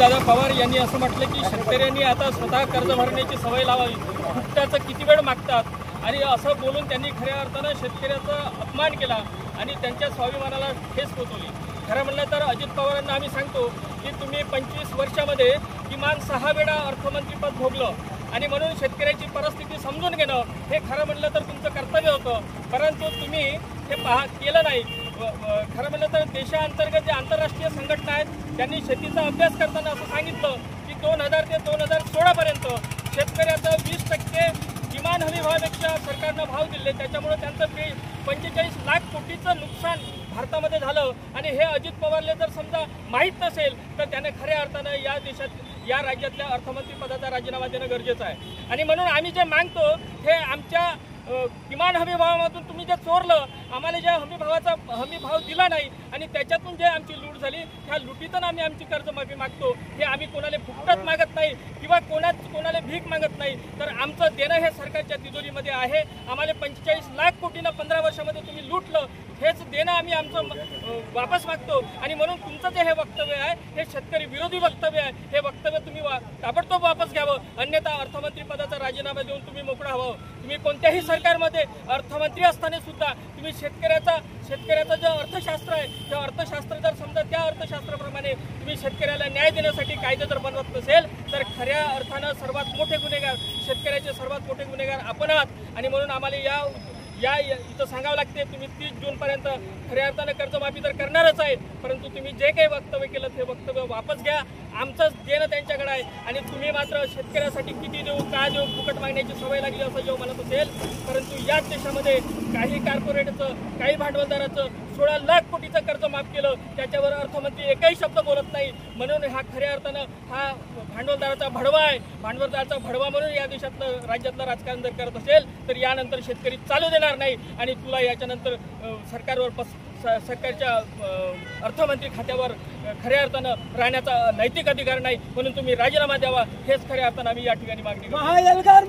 अजितदादा पवार यांनी असं म्हटलं की शेतकऱ्यांनी आता स्वतः कर्ज भरण्याची सवय लावावी, फुकटाचं किती वेळ मागतात आणि असं बोलून त्यांनी खऱ्या अर्थानं शेतकऱ्याचा अपमान केला आणि त्यांच्या स्वाभिमानाला ठेस पोचवली। खरं म्हणलं तर अजित पवारांना आम्ही सांगतो की तुम्ही 25 वर्षामध्ये किमान 6 वेळा अर्थमंत्रीपद भोगलं आणि म्हणून शेतकऱ्याची परिस्थिती समजून घेणं हे खरं म्हणलं तर तुमचं कर्तव्य होतं, परंतु तुम्ही हे केलं नाही। खरं म्हणलं तर देशांतर्गत जे आंतरराष्ट्रीय संघटना आहेत त्यांनी शेतीचा अभ्यास करताना असं सांगितलं की 2000 ते 2016 पर्यंत शेतकऱ्याचं 20% किमान हमी भावापेक्षा सरकारनं भाव दिले, त्याच्यामुळे त्यांचं 45 लाख कोटीचं नुकसान भारतामध्ये झालं। आणि हे अजित पवारले जर समजा माहीत नसेल तर त्याने खऱ्या अर्थानं या राज्यातल्या अर्थमंत्री पदाचा राजीनामा देणं गरजेचं आहे। आणि म्हणून आम्ही जे मागतो हे आमच्या किमान हमी भावामधून तुम्ही जे चोरलं, आम्हाला ज्या हमी भाव दिला नाही आणि त्याच्यातून जे आमची लूट झाली त्या लुटीतून आम्ही आमची कर्जमाफी मागतो। हे आम्ही कोणाला फुकटात मागत नाही किंवा कोणाला भीक मागत नाही, तर आमचं देणं हे सरकारच्या तिजोरीमध्ये आहे। आम्हाला 45 लाख कोटीनं 15 वर्षामध्ये तुम्ही लुटलं, हेच देणं आम्ही आमचं वापस मागतो। आणि म्हणून तुमचं जे हे वक्तव्य आहे हे शेतकरी विरोधी वक्तव्य आहे, हे वक्तव्य तुम्ही ताबडतोब वापस घ्यावं, अन्यथा अर्थमंत्री पदाचा राजीनामा देऊन तुम्ही मोकळा व्हावं। तुम्ही कोणत्याही सरकारमध्ये अर्थमंत्री असताना सुद्धा तुम्ही शेतकऱ्याचं जे अर्थशास्त्र आहे त्या अर्थशास्त्र जर समजा त्या अर्थशास्त्राप्रमाणे तुम्ही शेतकऱ्याला न्याय देण्यासाठी कायदे जर बनवत नसेल तर खऱ्या अर्थानं सर्वात मोठे गुन्हेगार शेतकऱ्याचे सर्वात मोठे गुन्हेगार आपण आहात। आणि म्हणून आम्हाला इथं सांगावं लागते, तुम्ही 30 जूनपर्यंत खऱ्या अर्थानं कर्जमाफी तर करणारच आहे, परंतु तुम्ही जे काही वक्तव्य केलं ते वक्तव्य वापस घ्या। आमचंच देणं त्यांच्याकडे आहे आणि तुम्ही मात्र शेतकऱ्यासाठी किती देऊ का देऊ फुकट मागण्याची सवय लागली असं जेव्हा म्हणत असेल, परंतु याच देशामध्ये काही कॉर्पोरेटचं काही भांडवलदाराचं 16 लाख कोटीचं कर्ज माफ केलं, त्याच्यावर अर्थमंत्री एकही शब्द बोलत नाही। म्हणून हा खऱ्या अर्थानं हा भांडवलदाराचा भडवा आहे। भांडवलदाराचा भडवा म्हणून या देशातलं राज्यातलं राजकारण जर करत असेल तर यानंतर शेतकरी चालू देणार नाही आणि तुला याच्यानंतर सरकारच्या अर्थमंत्री खात्यावर खऱ्या अर्थानं राहण्याचा नैतिक अधिकार नाही, म्हणून तुम्ही राजीनामा द्यावा, हेच खऱ्या अर्थानं आम्ही या ठिकाणी मागणी करतो। महाएल्गार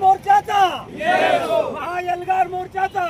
मोर्चाचा